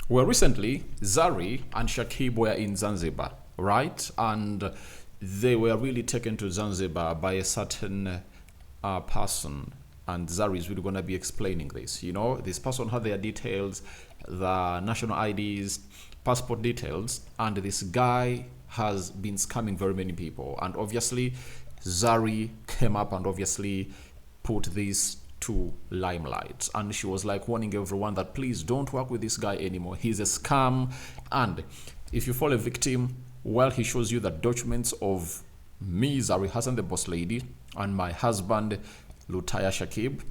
Well, recently, Zari and Shakib were in Zanzibar, right? And they were really taken to Zanzibar by a certain person. And Zari is really going to be explaining this. You know, this person had their details, the national IDs, passport details, and this guy has been scamming very many people. And obviously, Zari came up and obviously put this to limelight, and she was like warning everyone that please don't work with this guy anymore, he's a scam. And if you fall a victim, well, he shows you the documents of me, Zari Hassan, the boss lady, and my husband Lutaya Shakib.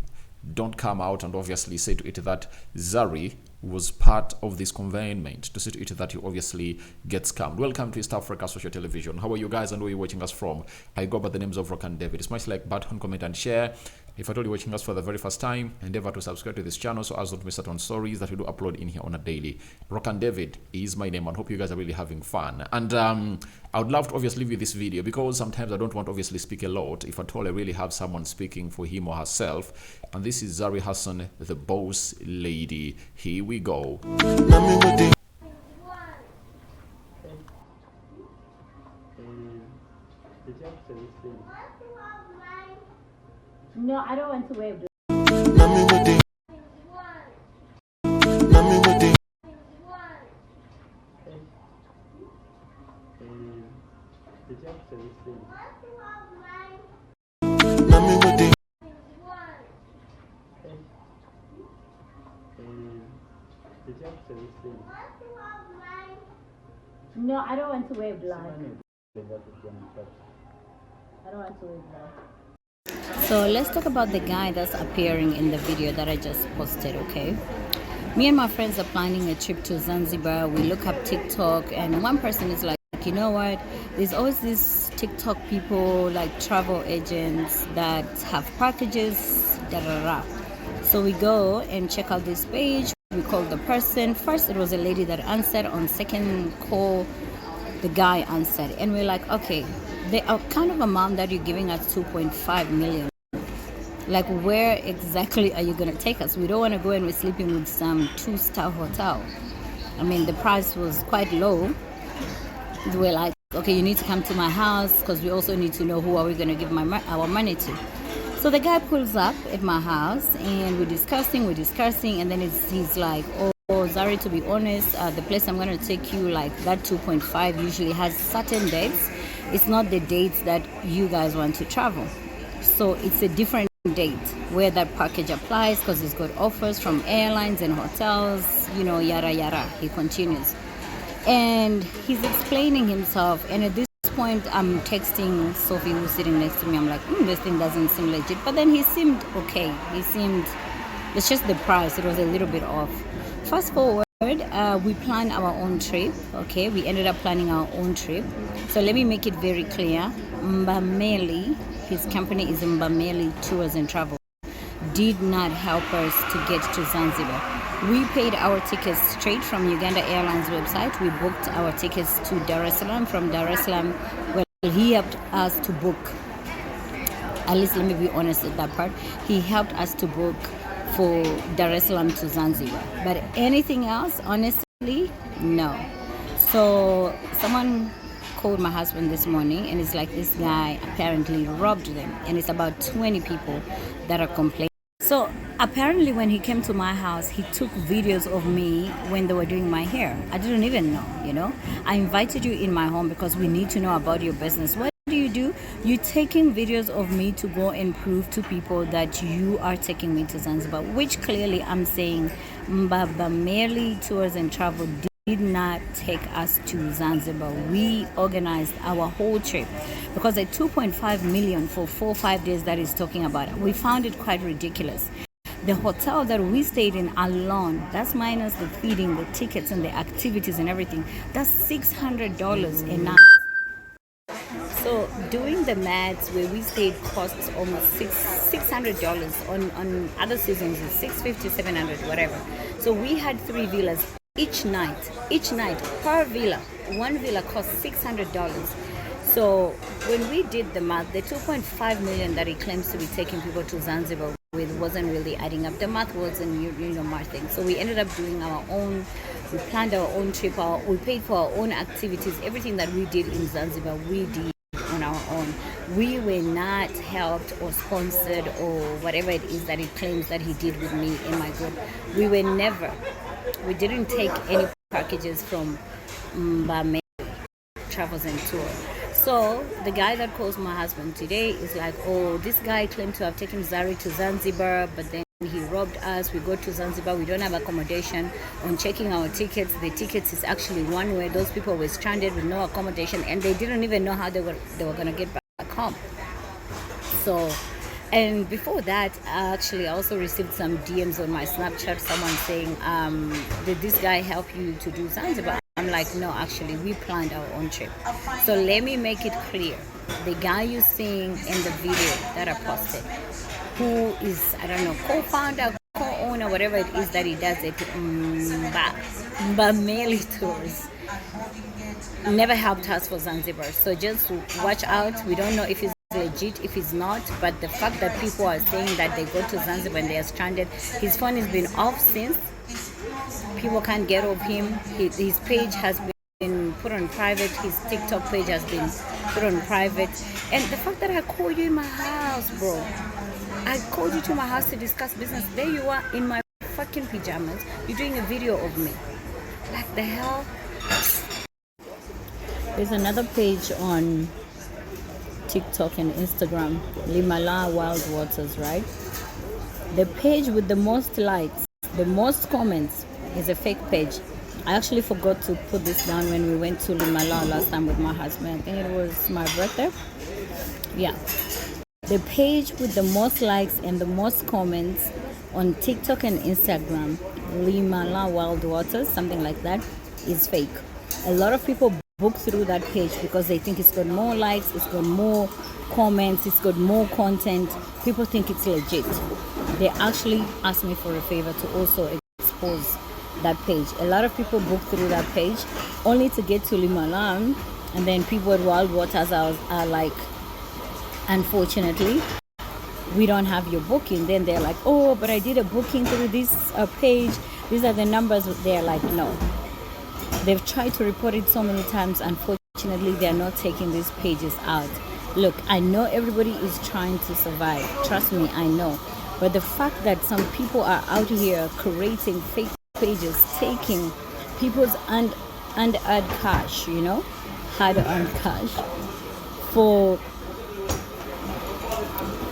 Don't come out and obviously say to it that Zari was part of this conveyance to see to it that you obviously get scammed. Welcome to East Africa Social Television. How are you guys and where are you watching us from? I go by the names of Rock and David. It's much like button, comment and share. If at all you're watching us for the very first time, endeavor to subscribe to this channel so as not to miss out on stories that we do upload in here on a daily. Rock and David is my name, and hope you guys are really having fun. And I would love to obviously view this video because sometimes I don't want to obviously speak a lot. If at all I really have someone speaking for him or herself. And this is Zari Hassan, the boss lady. Here we go. No, I don't want to wear black. No, I don't want to wear black. I don't want to wear black. So let's talk about the guy that's appearing in the video that I just posted, okay? Me and my friends are planning a trip to Zanzibar. We look up TikTok and one person is like, you know what? There's always these TikTok people like travel agents that have packages, da da da. So we go and check out this page. We call the person. First it was a lady that answered. On second call, the guy answered. And we're like, okay, the kind of amount that you're giving us 2.5 million. Like, where exactly are you going to take us? We don't want to go and we're sleeping with some 2-star hotel. I mean, the price was quite low. We're like, okay, you need to come to my house because we also need to know who are we going to give our money to. So the guy pulls up at my house and we're discussing, and then he's like, oh, Zari, to be honest, the place I'm going to take you, like that 2.5 usually has certain dates. It's not the dates that you guys want to travel. So it's a different date where that package applies because it's got offers from airlines and hotels, you know, yada yada. He continues. And he's explaining himself, and at this point I'm texting Sophie, who's sitting next to me. I'm like, this thing doesn't seem legit. But then he seemed okay. It's just the price, it was a little bit off. Fast forward, we planned our own trip. Okay, we ended up planning our own trip. So let me make it very clear. Mbameli, his company is Mbameli Tours and Travel, did not help us to get to Zanzibar. We paid our tickets straight from Uganda Airlines website. We booked our tickets to Dar es Salaam. From Dar es Salaam, well, he helped us to book, at least let me be honest at that part, he helped us to book for Dar es Salaam to Zanzibar. But anything else, honestly, no. So someone called my husband this morning and it's like, this guy apparently robbed them, and it's about 20 people that are complaining. So apparently when he came to my house, he took videos of me when they were doing my hair. I didn't even know, you know. I invited you in my home because we need to know about your business. What do? You're taking videos of me to go and prove to people that you are taking me to Zanzibar, which clearly I'm saying Mbameli Tours and Travel did not take us to Zanzibar. We organized our whole trip because at 2.5 million for 4 or 5 days that he's talking about, we found it quite ridiculous. The hotel that we stayed in alone, that's minus the feeding, the tickets and the activities and everything, that's $600 a night. So doing the maths, where we stayed costs almost $600. On other seasons it's $650, $700, whatever. So we had 3 villas. Each night per villa, one villa costs $600. So when we did the math, the 2.5 million that he claims to be taking people to Zanzibar with wasn't really adding up. The math wasn't, mathing. So we ended up doing our own We planned our own trip. We paid for our own activities. Everything that we did in Zanzibar, we did on our own. We were not helped or sponsored or whatever it is that he claims that he did with me in my group. We were never. We didn't take any packages from Mbame Travels and Tour. So the guy that calls my husband today is like, oh, this guy claimed to have taken Zari to Zanzibar, but then he robbed us. We go to Zanzibar, we don't have accommodation. On checking our tickets, the tickets is actually one way. Those people were stranded with no accommodation, and they didn't even know how they were going to get back home. So, and before that, I also received some DMs on my Snapchat, someone saying, did this guy help you to do Zanzibar? I'm like, no, actually, we planned our own trip. So let me make it clear. The guy you're seeing in the video that I posted, who is, I don't know, co-founder, co-owner, whatever it is that he does it, Mbameli Tours, never helped us for Zanzibar. So just watch out. We don't know if he's legit, if he's not, but the fact that people are saying that they go to Zanzibar and they are stranded, his phone has been off since. People can't get off him. His page has been put on private. His TikTok page has been put on private. And the fact that I called you in my house, bro, I called you to my house to discuss business. There you are in my fucking pajamas. You're doing a video of me. Like the hell? There's another page on TikTok and Instagram, Limala Wild Waters, right? The page with the most likes, the most comments is a fake page. I actually forgot to put this down when we went to Limala last time with my husband. I think it was my birthday. Yeah. The page with the most likes and the most comments on TikTok and Instagram, Limala Wild Waters, something like that, is fake. A lot of people book through that page because they think it's got more likes, it's got more comments, it's got more content. People think it's legit. They actually asked me for a favor to also expose that page. A lot of people book through that page only to get to Limalan, and then people at Wild Waters are like, unfortunately, we don't have your booking. Then they're like, oh, but I did a booking through this page. These are the numbers. They're like, no. They've tried to report it so many times. Unfortunately, they're not taking these pages out. Look, I know everybody is trying to survive. Trust me, I know. But the fact that some people are out here creating fake pages, taking people's hard-earned cash, hard-earned cash, for,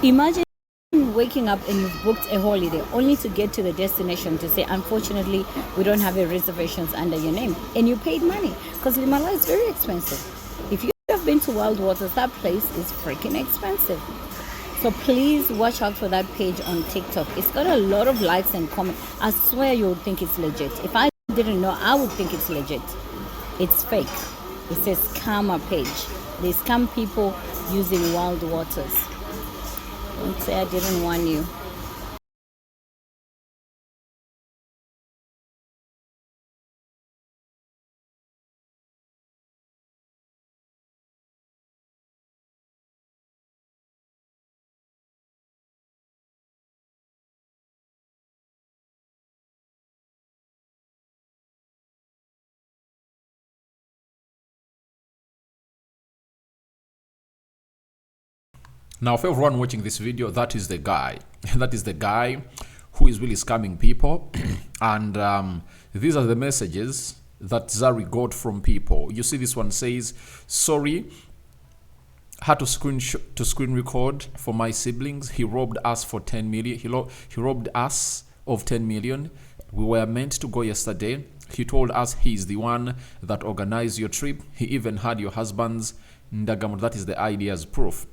imagine waking up and you've booked a holiday only to get to the destination to say, unfortunately, we don't have a reservations under your name, and you paid money, because Limala is very expensive. If you have been to Wild Waters, that place is freaking expensive. So please watch out for that page on TikTok. It's got a lot of likes and comments. I swear you would think it's legit. If I didn't know, I would think it's legit. It's fake. It's a scammer page. They scam people using Wild Waters. Don't say I didn't warn you. Now, for everyone watching this video, that is the guy. That is the guy who is really scamming people. And these are the messages that Zari got from people. You see, this one says, sorry, had to screen record for my siblings. He robbed us for 10 million. He robbed us of 10 million. We were meant to go yesterday. He told us he's the one that organized your trip. He even had your husband's Ndagamo. That is the ID as proof.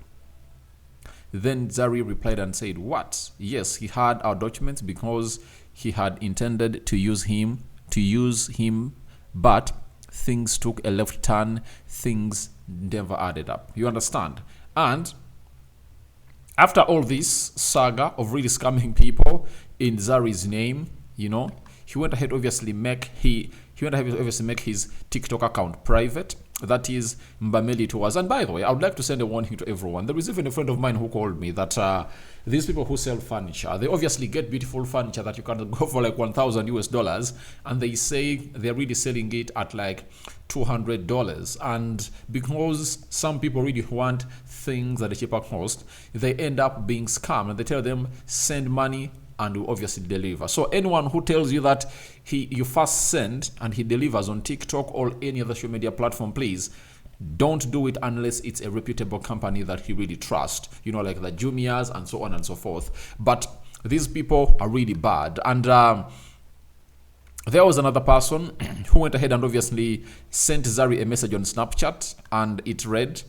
Then Zari replied and said, what? Yes, he had our documents because he had intended to use him, but things took a left turn. Things never added up. You understand? And after all this saga of really scamming people in Zari's name, he went ahead obviously make his TikTok account private, that is Mbameli to us. And by the way, I would like to send a warning to everyone. There is even a friend of mine who called me that these people who sell furniture, they obviously get beautiful furniture that you can go for like 1,000 US dollars, and they say they're really selling it at like $200. And because some people really want things at a cheaper cost, they end up being scammed, and they tell them send money and will obviously deliver. So anyone who tells you that you first send and he delivers on TikTok or any other social media platform, please don't do it unless it's a reputable company that he really trusts, you know, like the Jumias and so on and so forth. But these people are really bad. And there was another person who went ahead and obviously sent Zari a message on Snapchat, and it read,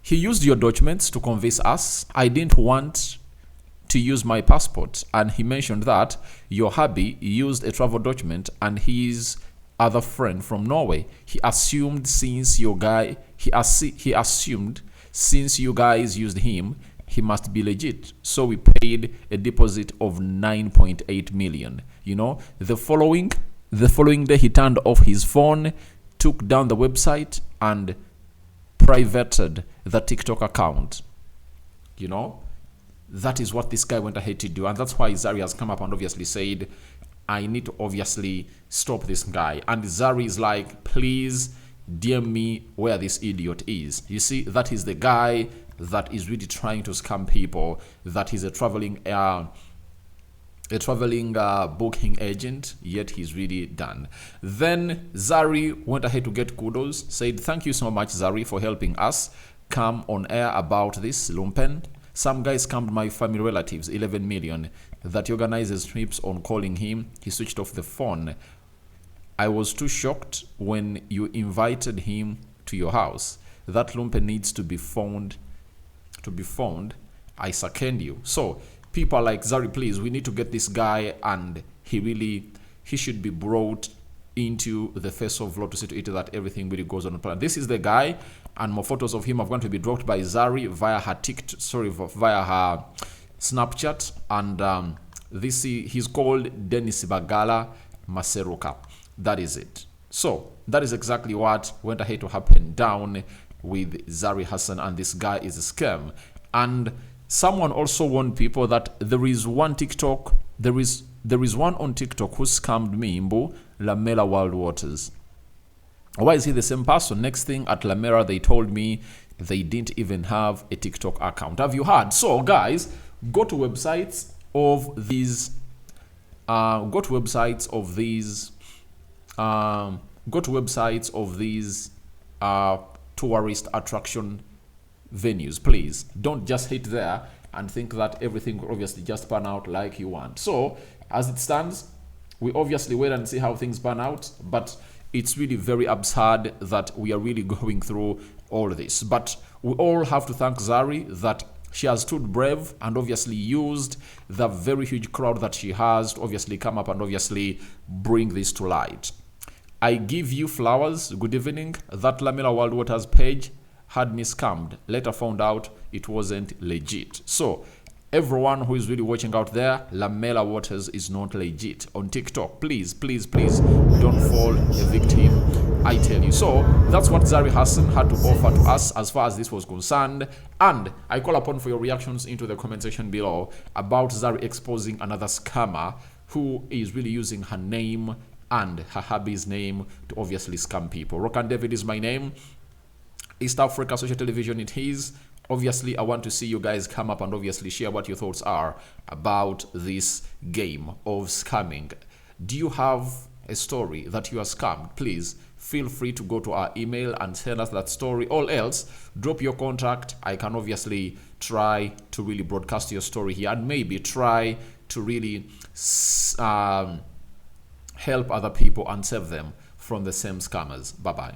"He used your documents to convince us I didn't want to use my passport, and he mentioned that your hubby used a travel document and his other friend from Norway. He assumed since you guys used him, he must be legit. So we paid a deposit of 9.8 million. You know, the following day he turned off his phone, took down the website, and privated the TikTok account. You know, that is what this guy went ahead to do, and that's why Zari has come up and obviously said, I need to obviously stop this guy. And Zari is like, please DM me where this idiot is. You see, that is the guy that is really trying to scam people, that is a traveling booking agent, yet he's really done. Then Zari went ahead to get kudos, said, thank you so much, Zari, for helping us come on air about this lumpen. Some guy scammed my family relatives 11 million. That organizes trips on calling him. He switched off the phone. I was too shocked when you invited him to your house. That lumpen needs to be found. I second you." So people are like, Zari, please, we need to get this guy, and he should be brought into the face of law to see to it that everything really goes on plan. This is the guy, and more photos of him are going to be dropped by Zari via her Snapchat, and he's called Dennis Bagala Maseruka. That is it. So that is exactly what went ahead to happen down with Zari Hassan, and this guy is a scam. And someone also warned people that there is one on TikTok who scammed me, Mbo, Lamela Wild Waters. Why is he the same person? Next thing, at Lamela, they told me they didn't even have a TikTok account. Have you heard? So guys, go to websites of these tourist attraction venues. Please don't just hit there and think that everything will obviously just pan out like you want. So as it stands, we obviously wait and see how things pan out, but it's really very absurd that we are really going through all this. But we all have to thank Zari that she has stood brave and obviously used the very huge crowd that she has to obviously come up and obviously bring this to light. I give you flowers. Good evening. That Lamela Wild Waters page had me scammed. Later found out it wasn't legit. So everyone who is really watching out there, Lamela Waters is not legit on TikTok. Please, please, please don't fall a victim, I tell you. So that's what Zari Hassan had to offer to us as far as this was concerned. And I call upon for your reactions into the comment section below about Zari exposing another scammer who is really using her name and her hubby's name to obviously scam people. Rokan David is my name. East Africa Social Television it is. Obviously, I want to see you guys come up and obviously share what your thoughts are about this game of scamming. Do you have a story that you are scammed? Please feel free to go to our email and tell us that story. All else, drop your contact. I can obviously try to really broadcast your story here and maybe try to really help other people and save them from the same scammers. Bye-bye.